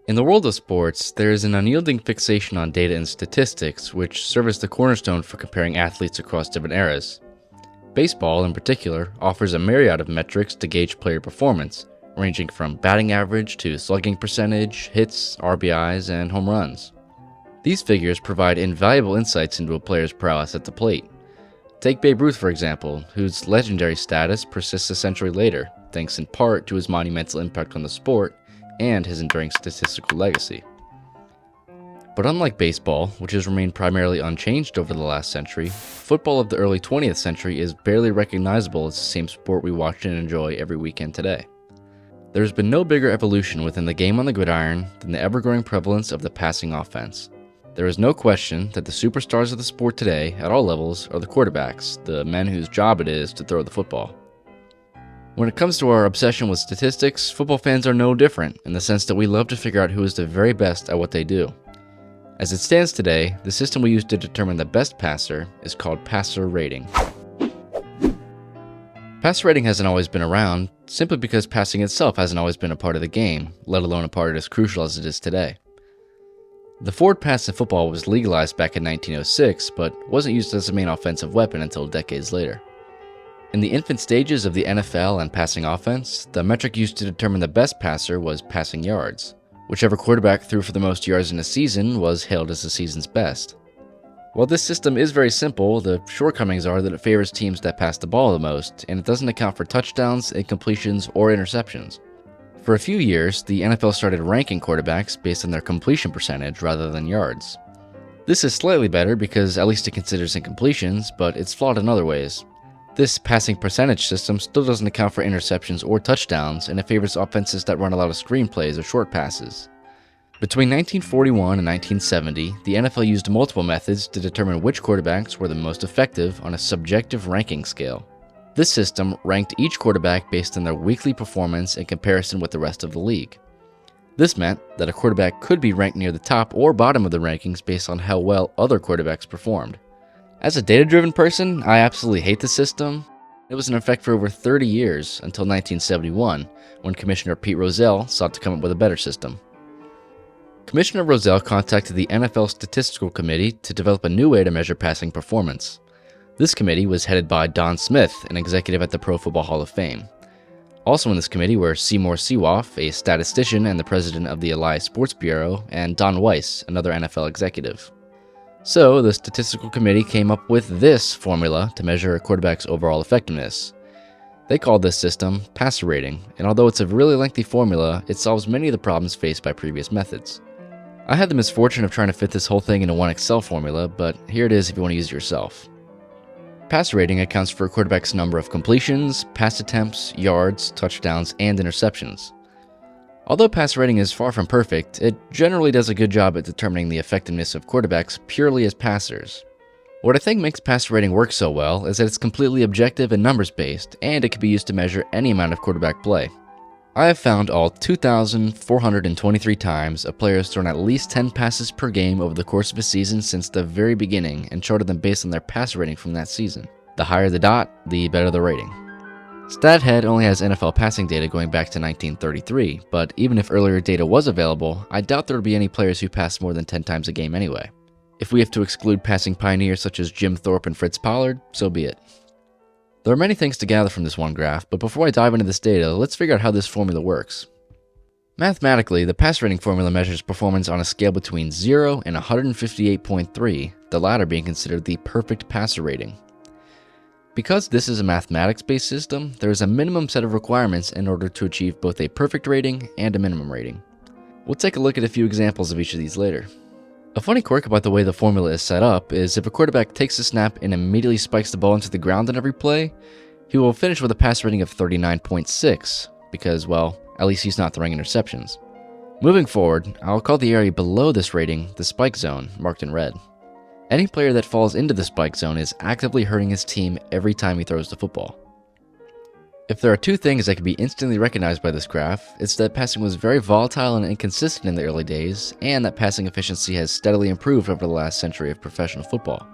In the world of sports, there is an unyielding fixation on data and statistics, which serve as the cornerstone for comparing athletes across different eras. Baseball, in particular, offers a myriad of metrics to gauge player performance, ranging from batting average to slugging percentage, hits, RBIs, and home runs. These figures provide invaluable insights into a player's prowess at the plate. Take Babe Ruth, for example, whose legendary status persists a century later, thanks in part to his monumental impact on the sport and his enduring statistical legacy. But unlike baseball, which has remained primarily unchanged over the last century, football of the early 20th century is barely recognizable as the same sport we watch and enjoy every weekend today. There has been no bigger evolution within the game on the gridiron than the ever-growing prevalence of the passing offense. There is no question that the superstars of the sport today, at all levels, are the quarterbacks, the men whose job it is to throw the football. When it comes to our obsession with statistics, football fans are no different, in the sense that we love to figure out who is the very best at what they do. As it stands today, the system we use to determine the best passer is called passer rating. Passer rating hasn't always been around, simply because passing itself hasn't always been a part of the game, let alone a part as crucial as it is today. The forward pass in football was legalized back in 1906, but wasn't used as a main offensive weapon until decades later. In the infant stages of the NFL and passing offense, the metric used to determine the best passer was passing yards. Whichever quarterback threw for the most yards in a season was hailed as the season's best. While this system is very simple, the shortcomings are that it favors teams that pass the ball the most, and it doesn't account for touchdowns, incompletions, or interceptions. For a few years, the NFL started ranking quarterbacks based on their completion percentage rather than yards. This is slightly better because at least it considers incompletions, but it's flawed in other ways. This passing percentage system still doesn't account for interceptions or touchdowns, and it favors offenses that run a lot of screen plays or short passes. Between 1941 and 1970, the NFL used multiple methods to determine which quarterbacks were the most effective on a subjective ranking scale. This system ranked each quarterback based on their weekly performance in comparison with the rest of the league. This meant that a quarterback could be ranked near the top or bottom of the rankings based on how well other quarterbacks performed. As a data-driven person, I absolutely hate the system. It was in effect for over 30 years, until 1971, when Commissioner Pete Rozelle sought to come up with a better system. Commissioner Rozelle contacted the NFL Statistical Committee to develop a new way to measure passing performance. This committee was headed by Don Smith, an executive at the Pro Football Hall of Fame. Also in this committee were Seymour Seewoff, a statistician and the president of the Elias Sports Bureau, and Don Weiss, another NFL executive. So, the statistical committee came up with this formula to measure a quarterback's overall effectiveness. They called this system passer rating, and although it's a really lengthy formula, it solves many of the problems faced by previous methods. I had the misfortune of trying to fit this whole thing into one Excel formula, but here it is if you want to use it yourself. Passer rating accounts for a quarterback's number of completions, pass attempts, yards, touchdowns, and interceptions. Although passer rating is far from perfect, it generally does a good job at determining the effectiveness of quarterbacks purely as passers. What I think makes passer rating work so well is that it's completely objective and numbers-based, and it can be used to measure any amount of quarterback play. I have found all 2,423 times a player has thrown at least 10 passes per game over the course of a season since the very beginning and charted them based on their passer rating from that season. The higher the dot, the better the rating. StatHead only has NFL passing data going back to 1933, but even if earlier data was available, I doubt there would be any players who passed more than 10 times a game anyway. If we have to exclude passing pioneers such as Jim Thorpe and Fritz Pollard, so be it. There are many things to gather from this one graph, but before I dive into this data, let's figure out how this formula works. Mathematically, the passer rating formula measures performance on a scale between 0 and 158.3, the latter being considered the perfect passer rating. Because this is a mathematics-based system, there is a minimum set of requirements in order to achieve both a perfect rating and a minimum rating. We'll take a look at a few examples of each of these later. A funny quirk about the way the formula is set up is if a quarterback takes a snap and immediately spikes the ball into the ground on every play, he will finish with a passer rating of 39.6, because, well, at least he's not throwing interceptions. Moving forward, I'll call the area below this rating the spike zone, marked in red. Any player that falls into the spike zone is actively hurting his team every time he throws the football. If there are two things that can be instantly recognized by this graph, it's that passing was very volatile and inconsistent in the early days, and that passing efficiency has steadily improved over the last century of professional football.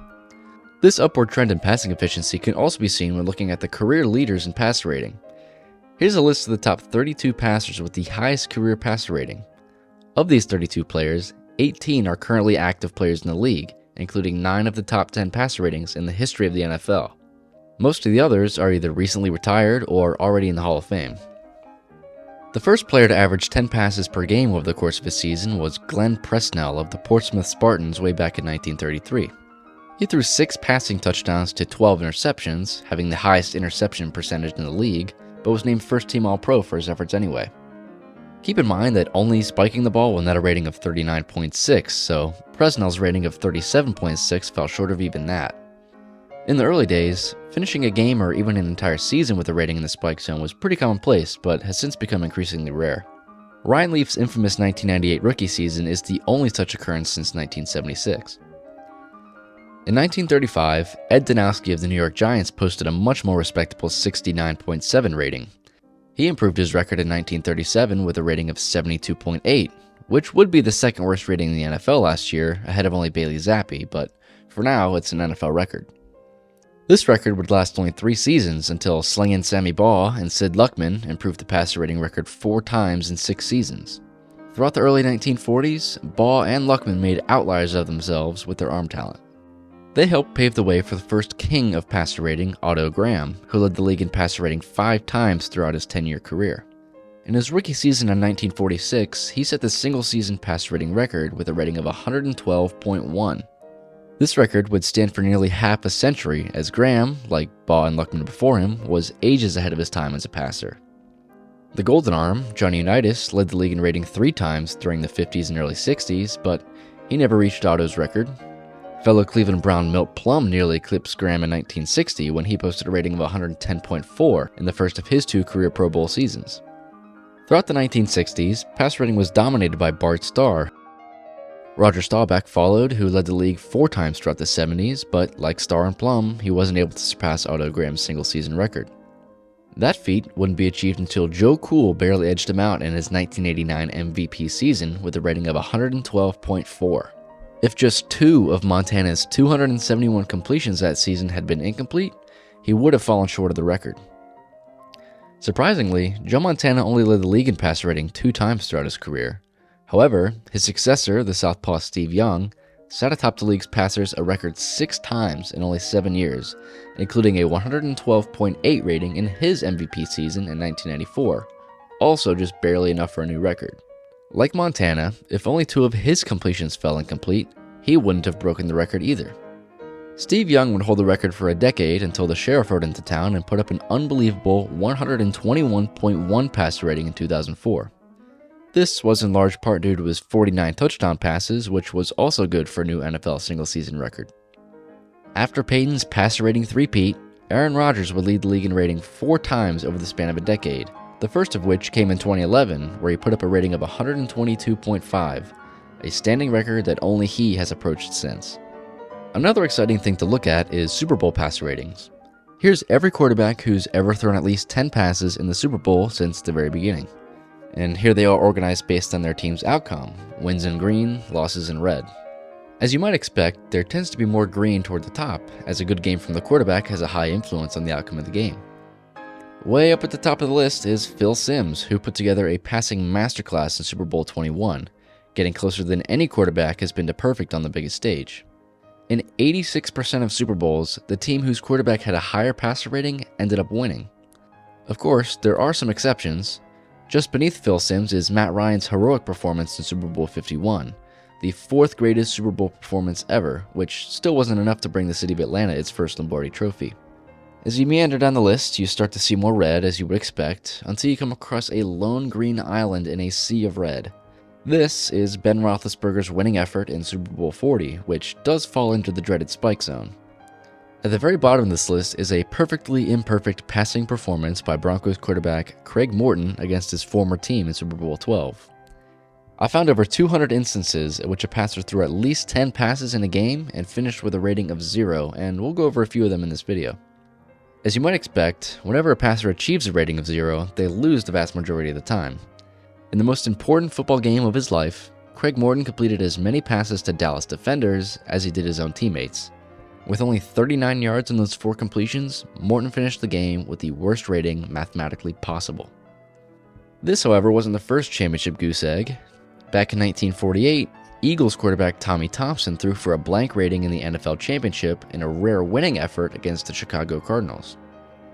This upward trend in passing efficiency can also be seen when looking at the career leaders in passer rating. Here's a list of the top 32 passers with the highest career passer rating. Of these 32 players, 18 are currently active players in the league, including 9 of the top 10 passer ratings in the history of the NFL. Most of the others are either recently retired or already in the Hall of Fame. The first player to average 10 passes per game over the course of a season was Glenn Presnell of the Portsmouth Spartans way back in 1933. He threw 6 passing touchdowns to 12 interceptions, having the highest interception percentage in the league, but was named first-team All-Pro for his efforts anyway. Keep in mind that only spiking the ball will net a rating of 39.6, so Presnell's rating of 37.6 fell short of even that. In the early days, finishing a game or even an entire season with a rating in the spike zone was pretty commonplace, but has since become increasingly rare. Ryan Leaf's infamous 1998 rookie season is the only such occurrence since 1976. In 1935, Ed Danowski of the New York Giants posted a much more respectable 69.7 rating. He improved his record in 1937 with a rating of 72.8, which would be the second worst rating in the NFL last year, ahead of only Bailey Zappi, but for now it's an NFL record. This record would last only 3 seasons until Slingin' Sammy Baugh and Sid Luckman improved the passer rating record 4 times in 6 seasons. Throughout the early 1940s, Baugh and Luckman made outliers of themselves with their arm talent. They helped pave the way for the first king of passer rating, Otto Graham, who led the league in passer rating 5 times throughout his 10-year career. In his rookie season in 1946, he set the single-season passer rating record with a rating of 112.1. This record would stand for nearly half a century, as Graham, like Baugh and Luckman before him, was ages ahead of his time as a passer. The Golden Arm, Johnny Unitas, led the league in rating 3 times during the 50s and early 60s, but he never reached Otto's record. Fellow Cleveland Brown Milt Plum nearly eclipsed Graham in 1960 when he posted a rating of 110.4 in the first of his 2 career Pro Bowl seasons. Throughout the 1960s, passer rating was dominated by Bart Starr. Roger Staubach followed, who led the league 4 times throughout the 70s, but like Starr and Plum, he wasn't able to surpass Otto Graham's single-season record. That feat wouldn't be achieved until Joe Cool barely edged him out in his 1989 MVP season with a rating of 112.4. If just 2 of Montana's 271 completions that season had been incomplete, he would have fallen short of the record. Surprisingly, Joe Montana only led the league in passer rating 2 times throughout his career. However, his successor, the Southpaw Steve Young, sat atop the league's passers a record 6 times in only 7 years, including a 112.8 rating in his MVP season in 1994, also just barely enough for a new record. Like Montana, if only 2 of his completions fell incomplete, he wouldn't have broken the record either. Steve Young would hold the record for a decade until the sheriff rode into town and put up an unbelievable 121.1 passer rating in 2004. This was in large part due to his 49 touchdown passes, which was also good for a new NFL single-season record. After Peyton's passer rating three-peat, Aaron Rodgers would lead the league in rating 4 times over the span of a decade, the first of which came in 2011, where he put up a rating of 122.5, a standing record that only he has approached since. Another exciting thing to look at is Super Bowl passer ratings. Here's every quarterback who's ever thrown at least 10 passes in the Super Bowl since the very beginning. And here they are organized based on their team's outcome, wins in green, losses in red. As you might expect, there tends to be more green toward the top, as a good game from the quarterback has a high influence on the outcome of the game. Way up at the top of the list is Phil Simms, who put together a passing masterclass in Super Bowl 21, getting closer than any quarterback has been to perfect on the biggest stage. In 86% of Super Bowls, the team whose quarterback had a higher passer rating ended up winning. Of course, there are some exceptions. Just beneath Phil Simms is Matt Ryan's heroic performance in Super Bowl 51, the 4th greatest Super Bowl performance ever, which still wasn't enough to bring the city of Atlanta its first Lombardi trophy. As you meander down the list, you start to see more red, as you would expect, until you come across a lone green island in a sea of red. This is Ben Roethlisberger's winning effort in Super Bowl 40, which does fall into the dreaded spike zone. At the very bottom of this list is a perfectly imperfect passing performance by Broncos quarterback Craig Morton against his former team in Super Bowl 12. I found over 200 instances at which a passer threw at least 10 passes in a game and finished with a rating of 0, and we'll go over a few of them in this video. As you might expect, whenever a passer achieves a rating of 0, they lose the vast majority of the time. In the most important football game of his life, Craig Morton completed as many passes to Dallas defenders as he did his own teammates. With only 39 yards on those 4 completions, Morton finished the game with the worst rating mathematically possible. This, however, wasn't the first championship goose egg. Back in 1948, Eagles quarterback Tommy Thompson threw for a blank rating in the NFL Championship in a rare winning effort against the Chicago Cardinals.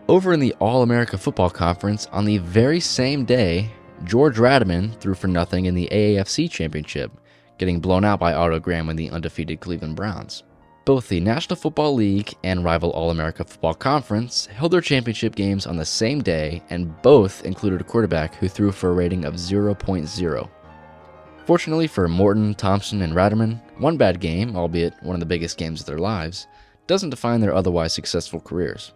Over in the All-America Football Conference, on the very same day, George Radaman threw for nothing in the AAFC Championship, getting blown out by Otto Graham and the undefeated Cleveland Browns. Both the National Football League and rival All-America Football Conference held their championship games on the same day, and both included a quarterback who threw for a rating of 0.0. Fortunately for Morton, Thompson, and Radaman, one bad game, albeit one of the biggest games of their lives, doesn't define their otherwise successful careers.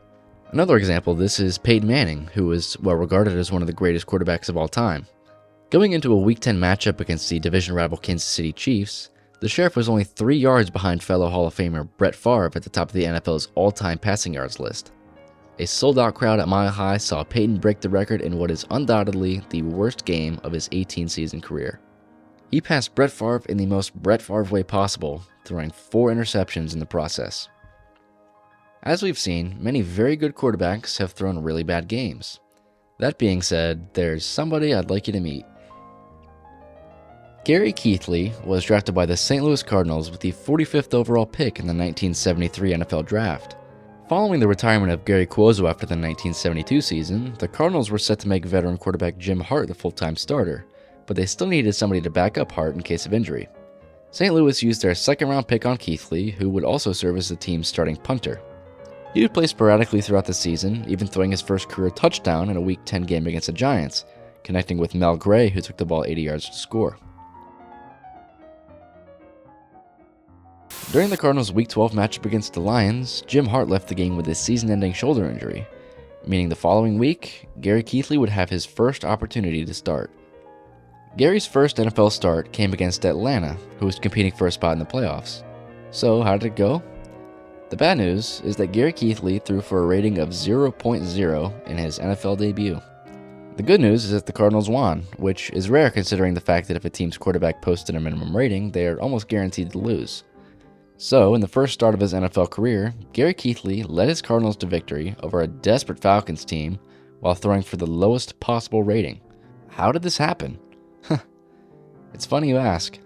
Another example of this is Peyton Manning, who is well regarded as one of the greatest quarterbacks of all time. Going into a Week 10 matchup against the division rival Kansas City Chiefs, the Sheriff was only 3 yards behind fellow Hall of Famer Brett Favre at the top of the NFL's all-time passing yards list. A sold-out crowd at Mile High saw Peyton break the record in what is undoubtedly the worst game of his 18-season career. He passed Brett Favre in the most Brett Favre way possible, throwing 4 interceptions in the process. As we've seen, many very good quarterbacks have thrown really bad games. That being said, there's somebody I'd like you to meet. Gary Keithley was drafted by the St. Louis Cardinals with the 45th overall pick in the 1973 NFL Draft. Following the retirement of Gary Cuozzo after the 1972 season, the Cardinals were set to make veteran quarterback Jim Hart the full-time starter, but they still needed somebody to back up Hart in case of injury. St. Louis used their second-round pick on Keithley, who would also serve as the team's starting punter. He would play sporadically throughout the season, even throwing his first career touchdown in a Week 10 game against the Giants, connecting with Mel Gray, who took the ball 80 yards to score. During the Cardinals' Week 12 matchup against the Lions, Jim Hart left the game with a season-ending shoulder injury, meaning the following week, Gary Keithley would have his first opportunity to start. Gary's first NFL start came against Atlanta, who was competing for a spot in the playoffs. So, how did it go? The bad news is that Gary Keithley threw for a rating of 0.0 in his NFL debut. The good news is that the Cardinals won, which is rare considering the fact that if a team's quarterback posted a minimum rating, they are almost guaranteed to lose. So, in the first start of his NFL career, Gary Keithley led his Cardinals to victory over a desperate Falcons team while throwing for the lowest possible rating. How did this happen? It's funny you ask.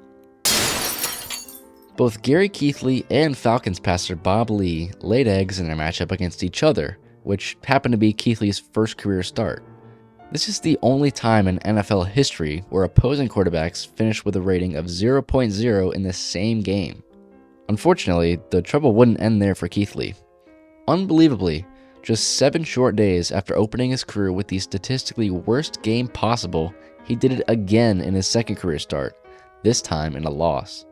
Both Gary Keithley and Falcons passer Bob Lee laid eggs in their matchup against each other, which happened to be Keithley's first career start. This is the only time in NFL history where opposing quarterbacks finished with a rating of 0.0 in the same game. Unfortunately, the trouble wouldn't end there for Keithley. Unbelievably, just 7 short days after opening his career with the statistically worst game possible, he did it again in his second career start, this time in a loss.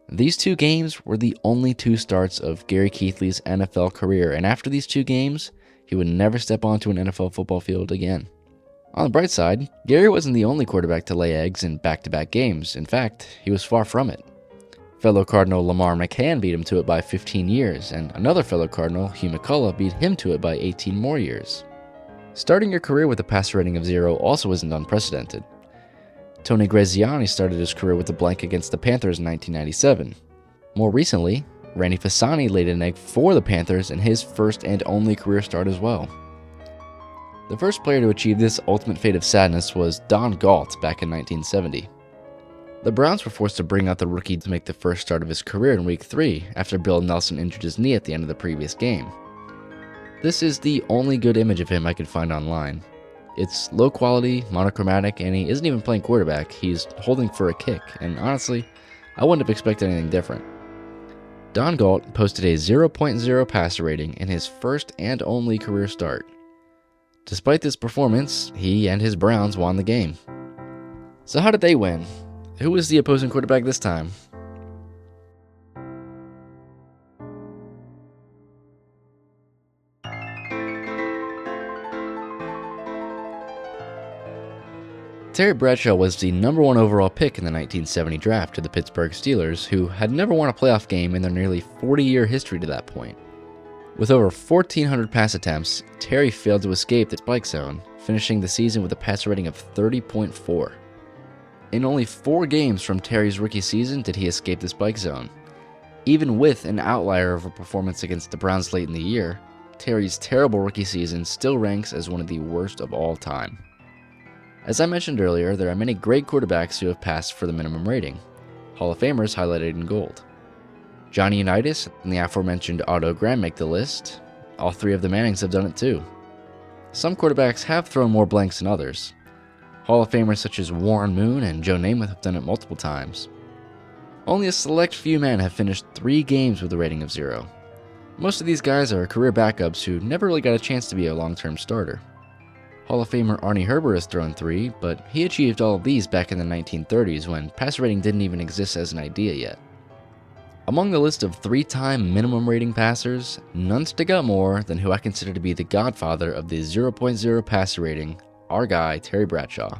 These 2 games were the only 2 starts of Gary Keithley's NFL career, and after these 2 games, he would never step onto an NFL football field again. On the bright side, Gary wasn't the only quarterback to lay eggs in back-to-back games. In fact, he was far from it. Fellow Cardinal Lamar McCann beat him to it by 15 years, and another fellow Cardinal, Hugh McCullough, beat him to it by 18 more years. Starting your career with a passer rating of 0 also isn't unprecedented. Tony Graziani started his career with a blank against the Panthers in 1997. More recently, Randy Fasani laid an egg for the Panthers in his first and only career start as well. The first player to achieve this ultimate fate of sadness was Don Galt back in 1970. The Browns were forced to bring out the rookie to make the first start of his career in Week 3 after Bill Nelson injured his knee at the end of the previous game. This is the only good image of him I could find online. It's low quality, monochromatic, and he isn't even playing quarterback, he's holding for a kick, and honestly, I wouldn't have expected anything different. Don Galt posted a 0.0 passer rating in his first and only career start. Despite this performance, he and his Browns won the game. So how did they win? Who was the opposing quarterback this time? Terry Bradshaw was the number 1 overall pick in the 1970 draft to the Pittsburgh Steelers, who had never won a playoff game in their nearly 40-year history to that point. With over 1,400 pass attempts, Terry failed to escape the spike zone, finishing the season with a passer rating of 30.4. In only 4 games from Terry's rookie season did he escape the spike zone. Even with an outlier of a performance against the Browns late in the year, Terry's terrible rookie season still ranks as one of the worst of all time. As I mentioned earlier, there are many great quarterbacks who have passed for the minimum rating. Hall of Famers highlighted in gold. Johnny Unitas and the aforementioned Otto Graham make the list. All three of the Mannings have done it too. Some quarterbacks have thrown more blanks than others. Hall of Famers such as Warren Moon and Joe Namath have done it multiple times. Only a select few men have finished 3 games with a rating of 0. Most of these guys are career backups who never really got a chance to be a long-term starter. Hall of Famer Arnie Herber has thrown 3, but he achieved all of these back in the 1930s when passer rating didn't even exist as an idea yet. Among the list of 3-time minimum rating passers, none stick out more than who I consider to be the godfather of the 0.0 passer rating, our guy Terry Bradshaw.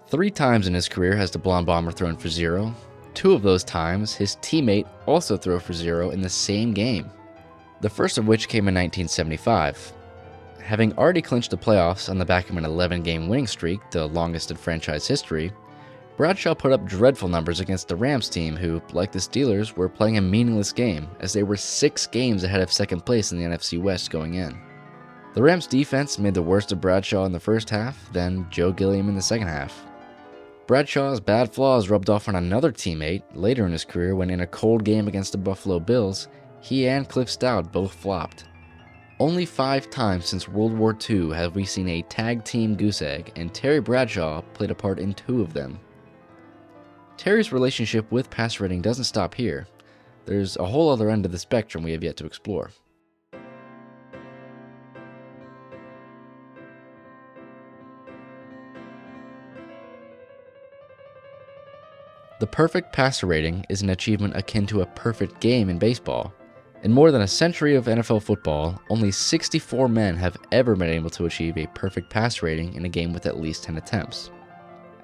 3 times in his career has the Blonde Bomber thrown for 0. 2 of those times, his teammate also threw for 0 in the same game. The first of which came in 1975. Having already clinched the playoffs on the back of an 11-game winning streak, the longest in franchise history, Bradshaw put up dreadful numbers against the Rams team who, like the Steelers, were playing a meaningless game as they were 6 games ahead of second place in the NFC West going in. The Rams defense made the worst of Bradshaw in the first half, then Joe Gilliam in the second half. Bradshaw's bad flaws rubbed off on another teammate later in his career when in a cold game against the Buffalo Bills, he and Cliff Stout both flopped. Only 5 times since World War II have we seen a tag team goose egg, and Terry Bradshaw played a part in 2 of them. Terry's relationship with passer rating doesn't stop here. There's a whole other end of the spectrum we have yet to explore. The perfect passer rating is an achievement akin to a perfect game in baseball. In more than a century of NFL football, only 64 men have ever been able to achieve a perfect passer rating in a game with at least 10 attempts.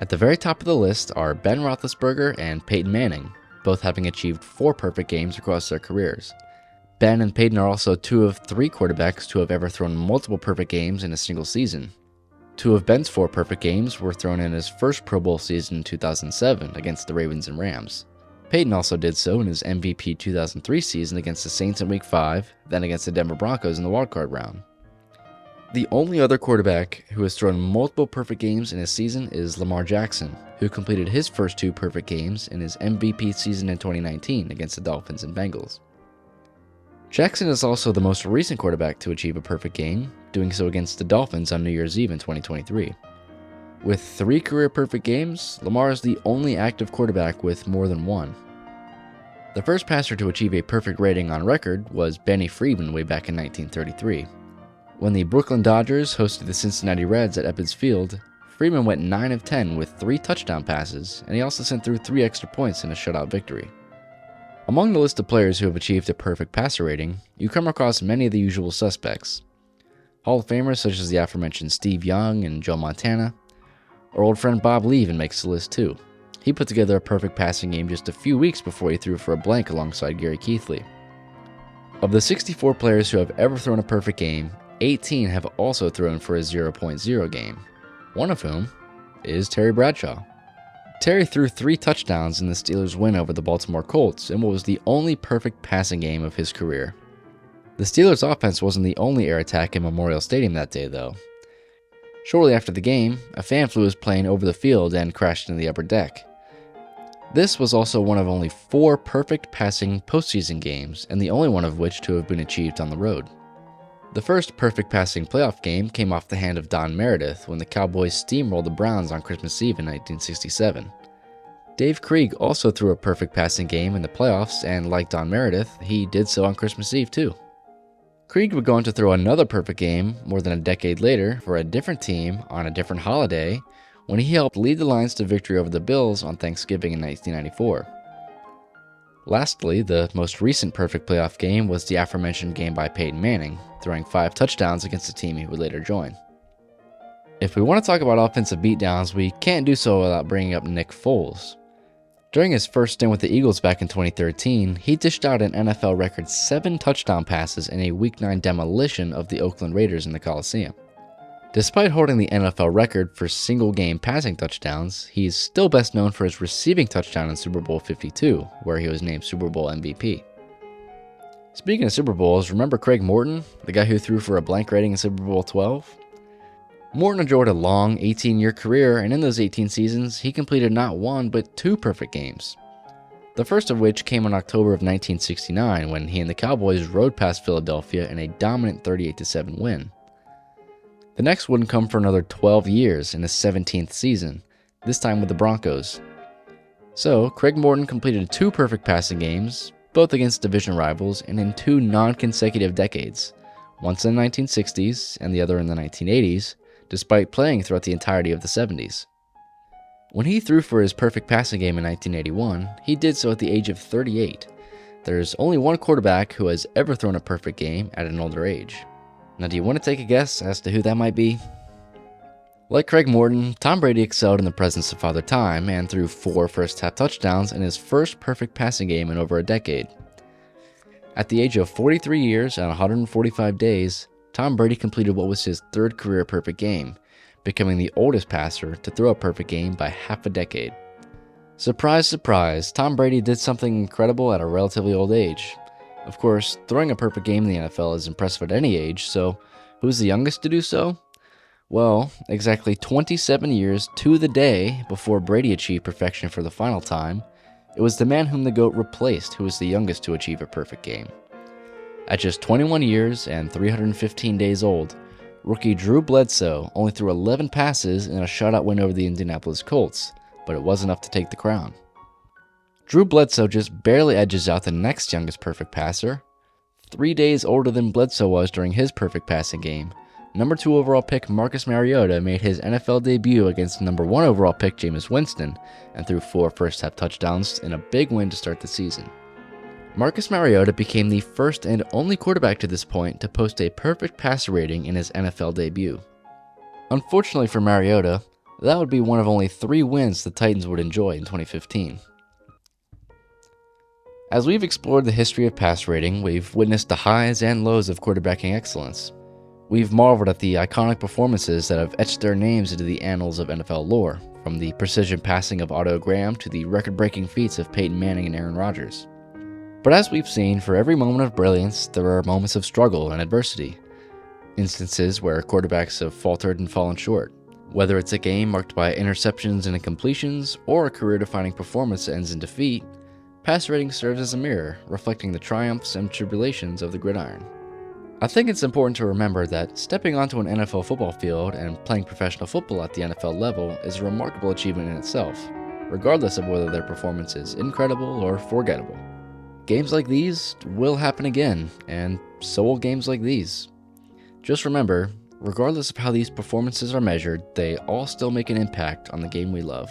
At the very top of the list are Ben Roethlisberger and Peyton Manning, both having achieved 4 perfect games across their careers. Ben and Peyton are also 2 of 3 quarterbacks to have ever thrown multiple perfect games in a single season. 2 of Ben's 4 perfect games were thrown in his first Pro Bowl season in 2007 against the Ravens and Rams. Peyton also did so in his MVP 2003 season against the Saints in Week 5, then against the Denver Broncos in the wildcard round. The only other quarterback who has thrown multiple perfect games in a season is Lamar Jackson, who completed his first 2 perfect games in his MVP season in 2019 against the Dolphins and Bengals. Jackson is also the most recent quarterback to achieve a perfect game, doing so against the Dolphins on New Year's Eve in 2023. With 3 career perfect games, Lamar is the only active quarterback with more than 1. The first passer to achieve a perfect rating on record was Benny Friedman way back in 1933. When the Brooklyn Dodgers hosted the Cincinnati Reds at Ebbets Field, Friedman went 9 of 10 with 3 touchdown passes, and he also sent through 3 extra points in a shutout victory. Among the list of players who have achieved a perfect passer rating, you come across many of the usual suspects. Hall of Famers such as the aforementioned Steve Young and Joe Montana. Our old friend Bob Lee even makes the list too. He put together a perfect passing game just a few weeks before he threw for a blank alongside Gary Keithley. Of the 64 players who have ever thrown a perfect game, 18 have also thrown for a 0.0 game, one of whom is Terry Bradshaw. Terry threw 3 touchdowns in the Steelers' win over the Baltimore Colts in what was the only perfect passing game of his career. The Steelers' offense wasn't the only air attack in Memorial Stadium that day, though. Shortly after the game, a fan flew his plane over the field and crashed into the upper deck. This was also one of only 4 perfect passing postseason games, and the only one of which to have been achieved on the road. The first perfect passing playoff game came off the hand of Don Meredith when the Cowboys steamrolled the Browns on Christmas Eve in 1967. Dave Krieg also threw a perfect passing game in the playoffs, and like Don Meredith, he did so on Christmas Eve too. Krieg would go on to throw another perfect game more than a decade later for a different team on a different holiday when he helped lead the Lions to victory over the Bills on Thanksgiving in 1994. Lastly, the most recent perfect playoff game was the aforementioned game by Peyton Manning, throwing 5 touchdowns against the team he would later join. If we want to talk about offensive beatdowns, we can't do so without bringing up Nick Foles. During his first stint with the Eagles back in 2013, he dished out an NFL record 7 touchdown passes in a Week 9 demolition of the Oakland Raiders in the Coliseum. Despite holding the NFL record for single-game passing touchdowns, he's still best known for his receiving touchdown in Super Bowl 52, where he was named Super Bowl MVP. Speaking of Super Bowls, remember Craig Morton, the guy who threw for a blank rating in Super Bowl 12? Morton enjoyed a long 18-year career, and in those 18 seasons, he completed not one, but two perfect games. The first of which came in October of 1969 when he and the Cowboys rode past Philadelphia in a dominant 38-7 win. The next wouldn't come for another 12 years in his 17th season, this time with the Broncos. So, Craig Morton completed two perfect passing games, both against division rivals and in two non-consecutive decades, once in the 1960s and the other in the 1980s, despite playing throughout the entirety of the 70s. When he threw for his perfect passing game in 1981, he did so at the age of 38. There's only one quarterback who has ever thrown a perfect game at an older age. Now, do you want to take a guess as to who that might be? Like Craig Morton, Tom Brady excelled in the presence of Father Time and threw 4 first-half touchdowns in his first perfect passing game in over a decade. At the age of 43 years and 145 days, Tom Brady completed what was his third career perfect game, becoming the oldest passer to throw a perfect game by half a decade. Surprise, surprise, Tom Brady did something incredible at a relatively old age. Of course, throwing a perfect game in the NFL is impressive at any age, so who's the youngest to do so? Well, exactly 27 years to the day before Brady achieved perfection for the final time, it was the man whom the GOAT replaced who was the youngest to achieve a perfect game. At just 21 years and 315 days old, rookie Drew Bledsoe only threw 11 passes in a shutout win over the Indianapolis Colts, but it was enough to take the crown. Drew Bledsoe just barely edges out the next youngest perfect passer. 3 days older than Bledsoe was during his perfect passing game, number 2 overall pick Marcus Mariota made his NFL debut against number 1 overall pick Jameis Winston and threw 4 first-half touchdowns in a big win to start the season. Marcus Mariota became the first and only quarterback to this point to post a perfect passer rating in his NFL debut. Unfortunately for Mariota, that would be one of only 3 wins the Titans would enjoy in 2015. As we've explored the history of passer rating, we've witnessed the highs and lows of quarterbacking excellence. We've marveled at the iconic performances that have etched their names into the annals of NFL lore, from the precision passing of Otto Graham to the record-breaking feats of Peyton Manning and Aaron Rodgers. But as we've seen, for every moment of brilliance, there are moments of struggle and adversity. Instances where quarterbacks have faltered and fallen short. Whether it's a game marked by interceptions and incompletions, or a career-defining performance that ends in defeat, passer rating serves as a mirror, reflecting the triumphs and tribulations of the gridiron. I think it's important to remember that stepping onto an NFL football field and playing professional football at the NFL level is a remarkable achievement in itself, regardless of whether their performance is incredible or forgettable. Games like these will happen again, and so will games like these. Just remember, regardless of how these performances are measured, they all still make an impact on the game we love.